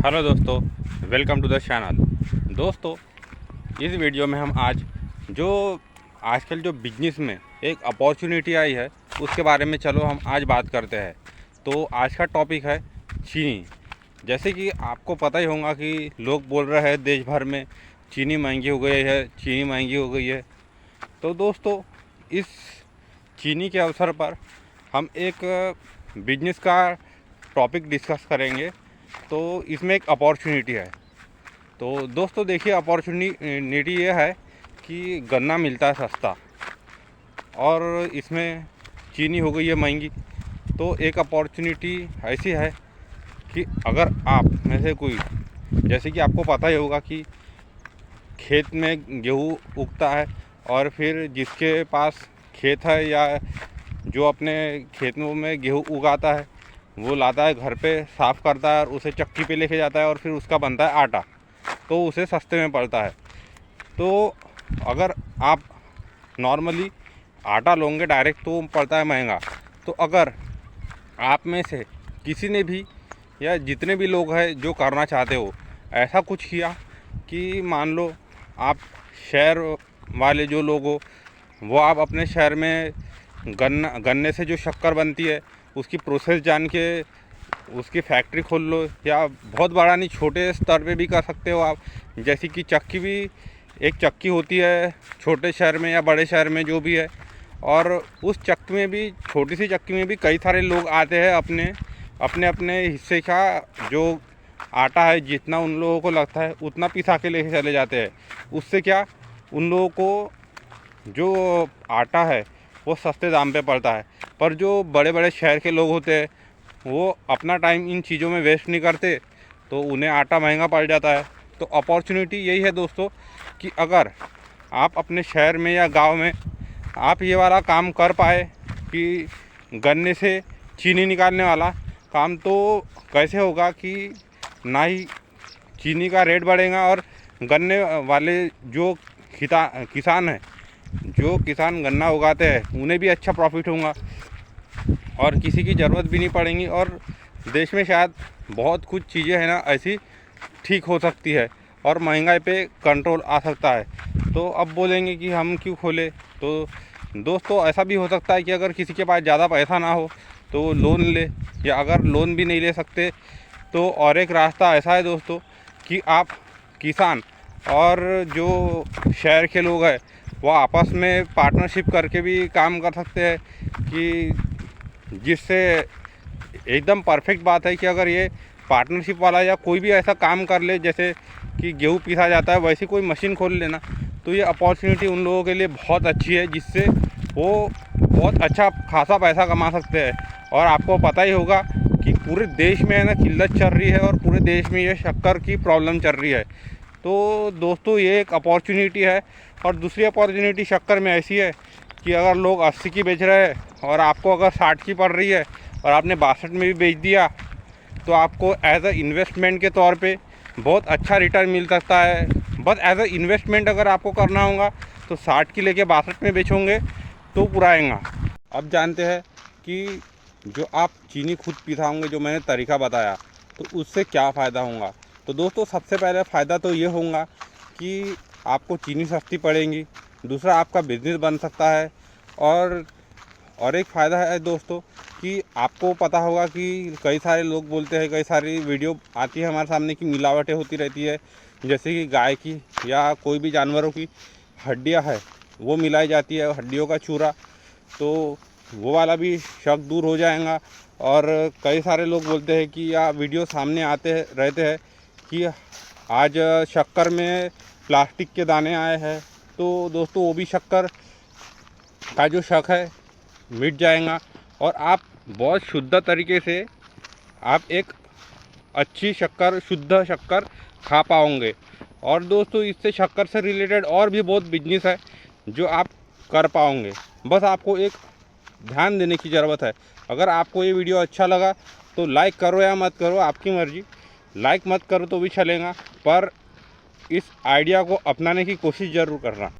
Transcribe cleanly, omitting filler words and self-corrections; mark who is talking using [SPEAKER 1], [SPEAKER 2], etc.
[SPEAKER 1] Hello दोस्तों, welcome to the channel. दोस्तों, इस वीडियो में हम आज जो आजकल जो बिजनेस में एक अपॉर्चुनिटी आई है उसके बारे में चलो हम आज बात करते हैं। तो आज का टॉपिक है चीनी। जैसे कि आपको पता ही होगा कि लोग बोल रहे हैं देश भर में चीनी महंगी हो गई है, चीनी महंगी हो गई है। तो दोस्तों, इस चीनी के अवसर पर हम एक बिजनेस का टॉपिक डिस्कस करेंगे। तो इसमें एक अपॉर्चुनिटी है। तो दोस्तों देखिए, अपॉर्चुनिटी ये है कि गन्ना मिलता है सस्ता और इसमें चीनी हो गई है महंगी। तो एक अपॉर्चुनिटी ऐसी है कि अगर आप में से कोई, जैसे कि आपको पता ही होगा कि खेत में गेहूँ उगता है और फिर जिसके पास खेत है या जो अपने खेतों में गेहूँ उगाता है वो लाता है घर पे, साफ़ करता है और उसे चक्की पे लेके जाता है और फिर उसका बनता है आटा। तो उसे सस्ते में पड़ता है। तो अगर आप नॉर्मली आटा लोगे डायरेक्ट तो पड़ता है महंगा। तो अगर आप में से किसी ने भी या जितने भी लोग हैं जो करना चाहते हो ऐसा कुछ किया कि मान लो आप शहर वाले जो लोग हो वो आप अपने शहर में गन्ने से जो शक्कर बनती है उसकी प्रोसेस जान के उसकी फैक्ट्री खोल लो, या बहुत बड़ा नहीं छोटे स्तर पे भी कर सकते हो आप। जैसे कि चक्की भी एक चक्की होती है छोटे शहर में या बड़े शहर में जो भी है, और उस चक्की में भी, छोटी सी चक्की में भी कई सारे लोग आते हैं अपने अपने अपने हिस्से का जो आटा है जितना उन लोगों को लगता है उतना पिसा के लेके चले जाते हैं। उससे क्या उन लोगों को जो आटा है वो सस्ते दाम पे पड़ता है। पर जो बड़े बड़े शहर के लोग होते हैं वो अपना टाइम इन चीज़ों में वेस्ट नहीं करते, तो उन्हें आटा महंगा पड़ जाता है। तो अपॉर्चुनिटी यही है दोस्तों कि अगर आप अपने शहर में या गांव में आप ये वाला काम कर पाए कि गन्ने से चीनी निकालने वाला काम, तो कैसे होगा कि ना ही चीनी का रेट बढ़ेगा और गन्ने वाले जो किसान हैं, जो किसान गन्ना उगाते हैं उन्हें भी अच्छा प्रॉफिट होगा और किसी की ज़रूरत भी नहीं पड़ेगी। और देश में शायद बहुत कुछ चीज़ें हैं ना ऐसी ठीक हो सकती है और महंगाई पे कंट्रोल आ सकता है। तो अब बोलेंगे कि हम क्यों खोले, तो दोस्तों ऐसा भी हो सकता है कि अगर किसी के पास ज़्यादा पैसा ना हो तो लोन ले, या अगर लोन भी नहीं ले सकते तो और एक रास्ता ऐसा है दोस्तों कि आप किसान और जो शहर के लोग हैं वो आपस में पार्टनरशिप करके भी काम कर सकते हैं। कि जिससे एकदम परफेक्ट बात है कि अगर ये पार्टनरशिप वाला या कोई भी ऐसा काम कर ले, जैसे कि गेहूँ पीसा जाता है वैसी कोई मशीन खोल लेना, तो ये अपॉर्चुनिटी उन लोगों के लिए बहुत अच्छी है जिससे वो बहुत अच्छा खासा पैसा कमा सकते हैं। और आपको पता ही होगा कि पूरे देश में है ना किल्लत चल रही है और पूरे देश में ये शक्कर की प्रॉब्लम चल रही है। तो दोस्तों ये एक अपॉर्चुनिटी है। और दूसरी अपॉर्चुनिटी शक्कर में ऐसी है कि अगर लोग 80 की बेच रहे हैं और आपको अगर 60 की पड़ रही है और आपने 62 में भी बेच दिया, तो आपको एज अ इन्वेस्टमेंट के तौर पे बहुत अच्छा रिटर्न मिल सकता है। बस एज अ इन्वेस्टमेंट अगर आपको करना होगा तो 60 की लेके 62 में बेचोगे तो पूरा आएगा। अब जानते हैं कि जो आप चीनी खुद पिसाओगे, जो मैंने तरीका बताया, तो उससे क्या फ़ायदा होगा। तो दोस्तों सबसे पहले फ़ायदा तो ये होगा कि आपको चीनी सस्ती पड़ेगी, दूसरा आपका बिज़नेस बन सकता है। और एक फ़ायदा है दोस्तों कि आपको पता होगा कि कई सारे लोग बोलते हैं, कई सारी वीडियो आती है हमारे सामने की मिलावटें होती रहती है, जैसे कि गाय की या कोई भी जानवरों की हड्डियां है वो मिलाई जाती है, हड्डियों का चूरा, तो वो वाला भी शक दूर हो जाएगा। और कई सारे लोग बोलते हैं कि या वीडियो सामने आते रहते हैं कि आज शक्कर में प्लास्टिक के दाने आए हैं, तो दोस्तों वो भी शक्कर का जो शक है मिट जाएगा और आप बहुत शुद्ध तरीके से आप एक अच्छी शक्कर, शुद्ध शक्कर खा पाओगे। और दोस्तों इससे शक्कर से रिलेटेड और भी बहुत बिजनेस है जो आप कर पाओगे। बस आपको एक ध्यान देने की ज़रूरत है। अगर आपको ये वीडियो अच्छा लगा तो लाइक करो या मत करो, आपकी मर्ज़ी। लाइक मत करो तो भी चलेगा, पर इस आइडिया को अपनाने की कोशिश ज़रूर करना।